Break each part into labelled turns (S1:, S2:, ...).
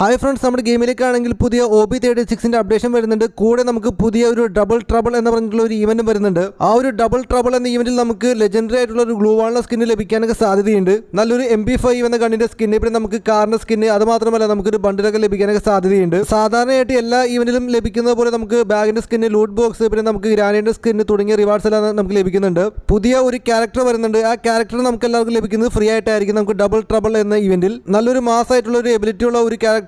S1: Hi friends, നമ്മുടെ ഗെയിമിലേക്കാണെങ്കിൽ പുതിയ OB36 updation വരുന്നുണ്ട്. കൂടെ നമുക്ക് പുതിയ ഒരു ഡബിൾ ട്രബിൾ എന്ന് പറഞ്ഞിട്ടുള്ള ഒരു ഈവന്റ് വരുന്നുണ്ട്. ആ ഒരു ഡബിൾ ട്രബിൾ എന്ന ഈവന്റിൽ നമുക്ക് ലെജൻഡറി ആയിട്ടുള്ള ഒരു ഗ്ലൂ വാളിന്റെ സ്കിന്ന് ലഭിക്കാനൊക്കെ സാധ്യതയുണ്ട്. നല്ലൊരു MP5 എന്ന ഗണ്ണിന്റെ സ്കിന്ന്, പിന്നെ നമുക്ക് കാറിന്റെ സ്കിന്ന്, അത് മാത്രമല്ല നമുക്കൊരു ബണ്ടിലൊക്കെ ലഭിക്കാനൊക്കെ സാധ്യതയുണ്ട്. സാധാരണയായിട്ട് എല്ലാ ഈവന്റിലും ലഭിക്കുന്നത് പോലെ നമുക്ക് ബാഗിന്റെ സ്കിന്ന്, ലൂട്ട് ബോക്സ്, പിന്നെ നമുക്ക് ഗ്രാനൈഡിന്റെ സ്കിന്ന് തുടങ്ങിയ റിവാർഡ്സ് എല്ലാം നമുക്ക് ലഭിക്കുന്നുണ്ട്. പുതിയ ഒരു ക്യാരക്ടർ വരുന്നുണ്ട്. ആ ക്യാരക്ടർ നമുക്ക് എല്ലാവർക്കും ലഭിക്കുന്നത് ഫ്രീ ആയിട്ടായിരിക്കും. നമുക്ക് ഡബിൾ ട്രബിൾ എന്ന ഈവന്റിൽ നല്ലൊരു മാസമായിട്ടുള്ള ഒരു എബിലിറ്റി ഉള്ള ഒരു ക്യാരക്ടറാണത്.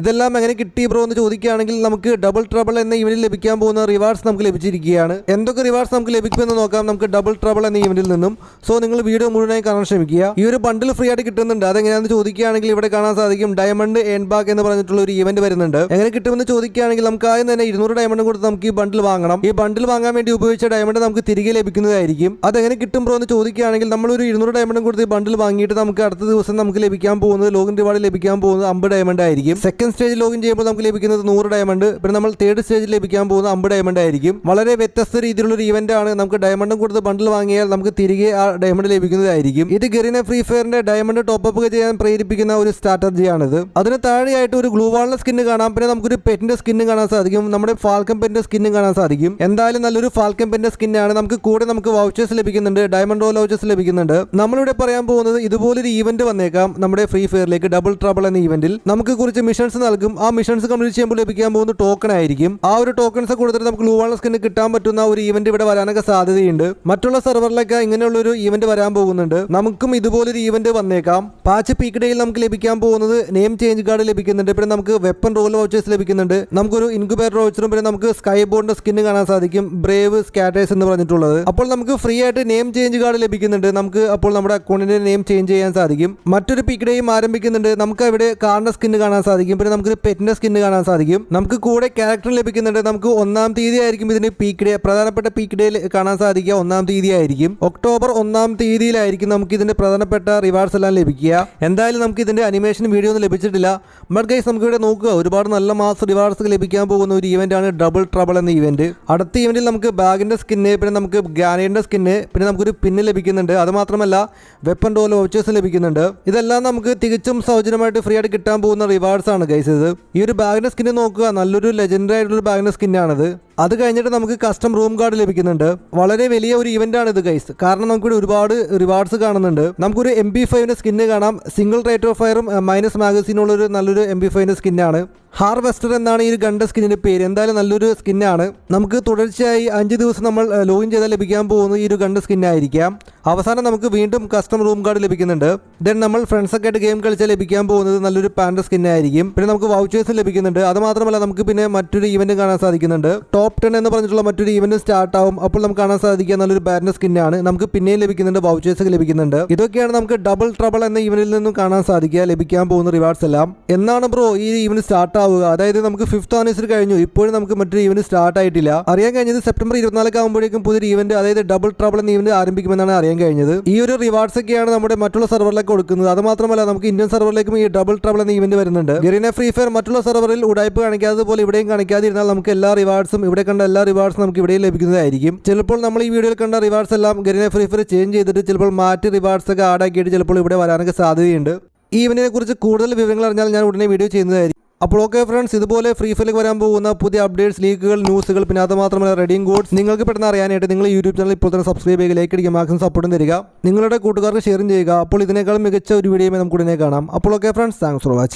S1: ഇതെല്ലാം എങ്ങനെ കിട്ടി ബ്രോ എന്ന് ചോദിക്കുകയാണെങ്കിൽ നമുക്ക് ഡബിൾ ട്രബിൾ എന്ന ഈവന്റിൽ ലഭിക്കാൻ പോകുന്ന റിവാർഡ്സ് നമുക്ക് ലഭിച്ചിരിക്കുകയാണ്. എന്തൊക്കെ റിവാർഡ്സ് നമുക്ക് ലഭിക്കുമെന്ന് നോക്കാം നമുക്ക് ഡബിൾ ട്രബിൾ എന്ന ഈവന്റിൽ നിന്നും. സോ നിങ്ങൾ വീഡിയോ മുഴുവനായി കാണാൻ ശ്രമിക്കുക. ഈ ഒരു ബണ്ടിൽ ഫ്രീ ആയിട്ട് കിട്ടുന്നുണ്ട്. അതെങ്ങനെയാണെന്ന് ചോദിക്കുകയാണെങ്കിൽ ഇവിടെ കാണാൻ സാധിക്കും. ഡയമണ്ട് ഏൺ ബാക്ക് എന്ന് പറഞ്ഞിട്ടുള്ള ഒരു ഈവന്റ് വരുന്നുണ്ട്. എങ്ങനെ കിട്ടുമെന്ന് ചോദിക്കുകയാണെങ്കിൽ നമുക്ക് ആദ്യം തന്നെ 200 ഡയമണ്ട് കൊടുത്ത് നമുക്ക് ഈ ബണ്ടിൽ വാങ്ങണം. ഈ ബണ്ടിൽ വാങ്ങാൻ വേണ്ടി ഉപയോഗിച്ച ഡയമണ്ട് നമുക്ക് തിരികെ ലഭിക്കുന്നതായിരിക്കും. അതെങ്ങനെ കിട്ടും ബ്രോ എന്ന് ചോദിക്കുകയാണെങ്കിൽ നമ്മളൊരു 200 ഡയമണ്ട് കൊടുത്ത് ഈ ബണ്ടിൽ വാങ്ങിയിട്ട് നമുക്ക് അടുത്ത ദിവസം നമുക്ക് ലഭിക്കാൻ പോകുന്നത് ലോഗിൻ റിവാർഡ് ലഭിക്കാൻ പോകുന്നത് 50 ഡയമണ്ട് ആയിരിക്കും. സെക്കൻഡ് സ്റ്റേജിൽ ലോഗിൻ ചെയ്യുമ്പോൾ നമുക്ക് ലഭിക്കുന്നത് 100 ഡയമണ്ട്. പിന്നെ നമ്മൾ തേർഡ് സ്റ്റേജിൽ ലഭിക്കാൻ പോകുന്ന 50 ഡയമണ്ട് ആയിരിക്കും. വളരെ വ്യത്യസ്ത രീതിയിലുള്ള ഒരു ഇവന്റ് ആണ്. നമുക്ക് ഡയമണ്ടും കൊടുത്ത് ബണ്ടിൽ വാങ്ങിയാൽ നമുക്ക് തിരികെ ആ ഡയമണ്ട് ലഭിക്കുന്നതായിരിക്കും. ഇത് ഗെറിന ഫ്രീ ഫയറിന്റെ ഡയമണ്ട് ടോപ്പ് ചെയ്യാൻ പ്രേരിപ്പിക്കുന്ന ഒരു സ്ട്രാറ്റജിയാണിത്. അതിന് താഴെയായിട്ട് ഒരു ഗ്ലൂ വാളിന്റെ സ്കിന്ന് കാണാം. പിന്നെ നമുക്കൊരു പെറ്റിന്റെ സ്കിന്നും കാണാൻ സാധിക്കും. നമ്മുടെ ഫാൽക്കൺ പെറ്റിന്റെ സ്കിന്നും കാണാൻ സാധിക്കും. എന്തായാലും നല്ലൊരു ഫാൽക്കൺ പെറ്റിന്റെ സ്കിന്നാണ്. നമുക്ക് കൂടെ നമുക്ക് വൗച്ചേഴ്സ് ലഭിക്കുന്നുണ്ട്. ഡയമണ്ട് റോൾ വൗച്ചേഴ്സ് ലഭിക്കുന്നുണ്ട്. നമ്മളിവിടെ പറയാൻ പോകുന്നത് ഇതുപോലൊരു ഈവന്റ് വന്നേക്കാം നമ്മുടെ ഫ്രീ ഫയറിലേക്ക്. ഡബിൾ ട്രബിൾ എന്ന ഈവന്റിൽ നമുക്ക് കുറച്ച് മിഷൻസ് നൽകും. ആ മിഷൻസ് കംപ്ലീറ്റ് ചെയ്യുമ്പോൾ ലഭിക്കാൻ പോകുന്ന ടോക്കൺ ആയിരിക്കും. ആ ഒരു ടോക്കൺസ് കൊടുത്തിട്ട് നമുക്ക് ഗ്ലൂ വാൾ സ്കിന്ന് കിട്ടാൻ പറ്റുന്ന ഒരു ഈവന്റ് ഇവിടെ വരാനൊക്കെ സാധ്യതയുണ്ട്. മറ്റുള്ള സെർവറിലൊക്കെ ഇങ്ങനെയുള്ള ഒരു ഈവന്റ് വരാൻ പോകുന്നുണ്ട്. നമുക്കും ഇതുപോലൊരു ഈവന്റ് വന്നേക്കാം. പാച്ച് പീക്ക് നമുക്ക് ലഭിക്കാൻ പോകുന്നത് നെയിം ചേഞ്ച് കാർഡ് ലഭിക്കുന്നുണ്ട്. പിന്നെ നമുക്ക് വെപ്പൺ റോൾ വൗച്ചേഴ്സ് ലഭിക്കുന്നുണ്ട്. നമുക്കൊരു ഇൻക്യുബേറ്റർ വൗച്ചറും പിന്നെ നമുക്ക് സ്കൈ ബോർഡിന്റെ സ്കിന്ന് കാണാൻ സാധിക്കും. ബ്രേവ് സ്കാറ്റേഴ്സ് എന്ന് പറഞ്ഞിട്ടുള്ളത്. അപ്പോൾ നമുക്ക് ഫ്രീ ആയിട്ട് നെയിം ചേഞ്ച് കാർഡ് ലഭിക്കുന്നുണ്ട്. നമുക്ക് അപ്പോൾ നമ്മുടെ അക്കൗണ്ടിന്റെ നെയിം ചേഞ്ച് ചെയ്യാൻ സാധിക്കും. മറ്റൊരു പീക്ക് ഡേയും ആരംഭിക്കുന്നുണ്ട്. നമുക്ക് അവിടെ കാറിന്റെ സ്കിന്ന് കാണാൻ സാധിക്കും. പിന്നെ നമുക്ക് പെറ്റിന്റെ സ്കിന്ന് കാണാൻ സാധിക്കും. നമുക്ക് കൂടെ ക്യാരക്ടർ ലഭിക്കുന്നുണ്ട്. നമുക്ക് 1-ാം തീയതി ആയിരിക്കും ഇതിന് പീക്ക് ഡേ, പ്രധാനപ്പെട്ട പീക്ക് ഡേ കാണാൻ സാധിക്കുക 1-ാം തീയതി ആയിരിക്കും. ഒക്ടോബർ 1-ാം തീയതിയിലായിരിക്കും നമുക്ക് ഇതിന്റെ പ്രധാനപ്പെട്ട റിവാർഡ്സ് എല്ലാം ലഭിക്കുക. എന്തായാലും നമുക്ക് ഇതിന്റെ അനിമേഷൻ വീഡിയോ ഒന്നും ലഭിച്ചിട്ടില്ല. ബട്ട് ഗൈസ് നമുക്ക് ഇവിടെ നോക്കുക, ഒരുപാട് നല്ല മാസ് റിവാർഡ്സ് ലഭിക്കാൻ പോകുന്ന ഒരു ഈവന്റ് ആണ് ഡബിൾ ട്രബിൾ എന്ന ഈവന്റ്. അടുത്ത ഈവന്റിൽ നമുക്ക് ബാഗിന്റെ സ്കിന്ന്, പിന്നെ നമുക്ക് ഗ്രാനൈഡിന്റെ സ്കിന്ന്, പിന്നെ നമുക്കൊരു പിന്ന് ലഭിക്കുന്നുണ്ട്. അത് മാത്രമല്ല വെപ്പൺ റോൾ വൗച്ചേഴ്സ് ലഭിക്കുന്നുണ്ട്. ഇതെല്ലാം നമുക്ക് തികച്ചും സൗജന്യമായിട്ട് ഫ്രീ ആയിട്ട് കിട്ടാൻ പോകുന്ന റിവാർഡ്സ് ആണ് ഗൈസ്. ഇത് ഈ ഒരു ബാഗിന്റെ സ്കിന്ന് നോക്കുക, നല്ലൊരു ലെജൻഡറി ആയിട്ടുള്ള ബാഗിന്റെ സ്കിന്നാണിത്. അത് കഴിഞ്ഞിട്ട് നമുക്ക് കസ്റ്റം റൂം കാർഡ് ലഭിക്കുന്നുണ്ട്. വളരെ വലിയ ഒരു ഇവന്റ് ആണ് ഇത് ഗൈസ്. കാരണം നമുക്കിവിടെ ഒരുപാട് റിവാർഡ്സ് കാണുന്നുണ്ട്. നമുക്കൊരു MP5 സ്കിന്ന് കാണാം. സിംഗിൾ റേറ്റ് ഓഫ് ഫയറും മൈനസ് മാഗസീനുള്ള ഒരു നല്ലൊരു MP5 സ്കിന്നാണ്. ഹാർവെസ്റ്റർ എന്നാണ് ഈ ഒരു ഗണ്ട സ്കിന്നിന്റെ പേര്. എന്തായാലും നല്ലൊരു സ്കിന്നാണ്. നമുക്ക് തുടർച്ചയായി 5 ദിവസം നമ്മൾ ലോഗിൻ ചെയ്താൽ ലഭിക്കാൻ പോകുന്നത് ഈ ഒരു ഗണ്ട സ്കിന്നായിരിക്കാം. അവസാനം നമുക്ക് വീണ്ടും കസ്റ്റം റൂം കാർഡ് ലഭിക്കുന്നുണ്ട്. ദെൻ നമ്മൾ ഫ്രണ്ട്സൊക്കെ ആയിട്ട് ഗെയിം കളിച്ചാൽ ലഭിക്കാൻ പോകുന്നത് നല്ലൊരു പാൻഡ സ്കിന്നായിരിക്കും. പിന്നെ നമുക്ക് വൗച്ചേഴ്സ് ലഭിക്കുന്നുണ്ട്. അത് മാത്രമല്ല നമുക്ക് പിന്നെ മറ്റൊരു ഈവന്റ് കാണാൻ സാധിക്കുന്നുണ്ട്. ടോപ്പ് 10 എന്ന് പറഞ്ഞിട്ടുള്ള മറ്റൊരു ഈവന്റ് സ്റ്റാർട്ട് ആവും. അപ്പോൾ നമുക്ക് കാണാൻ സാധിക്കുക നല്ലൊരു ബാൻഡ് സ്കിന്നാണ്. നമുക്ക് പിന്നെയും ലഭിക്കുന്നുണ്ട്, വൗച്ചേഴ്സ് ലഭിക്കുന്നുണ്ട്. ഇതൊക്കെയാണ് നമുക്ക് ഡബിൾ ട്രബിൾ എന്ന ഈവന്റിൽ നിന്നും കാണാൻ സാധിക്കുക ലഭിക്കാൻ പോകുന്ന റിവാർഡ്സ് എല്ലാം. എന്നാണ് ബ്രോ ഈ ഈവന്റ് സ്റ്റാർട്ട് ആവുക? അതായത് നമുക്ക് 5th ആനിവേഴ്സറി കഴിഞ്ഞു, ഇപ്പോഴും നമുക്ക് മറ്റൊരു ഈവന്റ് സ്റ്റാർട്ട് ആയിട്ടില്ല. അറിയാൻ കഴിഞ്ഞത് സെപ്റ്റംബർ 24 ആകുമ്പോഴേക്കും പുതിയൊരു ഈവന്റ്, അതായത് ഡബിൾ ട്രബിൾ എന്ന ഈവന്റ് ആരംഭിക്കുമെന്നാണ് അറിയാൻ കഴിഞ്ഞത്. ഈ ഒരു റിവാർഡ്സ് ഒക്കെയാണ് നമ്മുടെ മറ്റുള്ള സെർവറിലേക്ക് കൊടുക്കുന്നത്. അത് മാത്രമല്ല നമുക്ക് ഇന്ത്യൻ സെർവറിലേക്കും ഈ ഡബിൾ ട്രബിൾ എന്ന ഈവന്റ് വരുന്നുണ്ട്. ഗെറിന ഫ്രീ ഫയർ മറ്റുള്ള സെർവറിൽ ഉടായ്പ കാണിക്കാതെ പോലെ ഇവിടെയും കാണിക്കാതിരുന്നാൽ നമുക്ക് എല്ലാ റിവാർഡ്സും ഇവിടെ കണ്ട എല്ലാ റിവാർഡ്സും നമുക്ക് ഇവിടെ ലഭിക്കുന്നതായിരിക്കും. ചിലപ്പോൾ നമ്മൾ ഈ വീഡിയോയിൽ കണ്ട റിവാർഡ്സ് എല്ലാം ഗെറിന ഫ്രീ ഫയർ ചേഞ്ച് ചെയ്തിട്ട് ചിലപ്പോൾ മാറ്റി റിവാർഡ്സ് ഒക്കെ ആഡ് ആക്കിയിട്ട് ചിലപ്പോൾ ഇവിടെ വരാനൊക്കെ സാധ്യതയുണ്ട്. ഈ ഈവന്റിനെ കുറിച്ച് കൂടുതൽ വിവരങ്ങൾ അറിഞ്ഞാൽ ഞാൻ ഉടനെ വീഡിയോ ചെയ്യുന്നതായിരിക്കും. അപ്പോൾ ഓക്കെ ഫ്രണ്ട്സ്, ഇതുപോലെ ഫ്രീ ഫയറിലേക്ക് വരാൻ പോകുന്ന പുതിയ അപ്ഡേറ്റ്സ്, ലീക്കുകൾ, ന്യൂസുകൾ, പിന്നെ അത് മാത്രമല്ല റെഡിങ് കോഡ്സ് നിങ്ങൾക്ക് പെട്ടെന്ന് അറിയാനായിട്ട് നിങ്ങൾ യൂട്യൂബ് ചാനൽ ഇപ്പോൾ തന്നെ സബ്സ്ക്രൈബ് ചെയ്യുക, ലൈക്ക് അടിക്കുക, മാക്സിമം സപ്പോർട്ടും തരിക. നിങ്ങളുടെ കൂട്ടുകാർക്ക് ഷെയറും ചെയ്യുക. അപ്പോൾ ഇതിനേക്കാളും മികച്ച ഒരു വീഡിയോയുമായി നമുക്ക് ഉടനെ കാണാം. അപ്പോൾ okay friends, thanks for watching.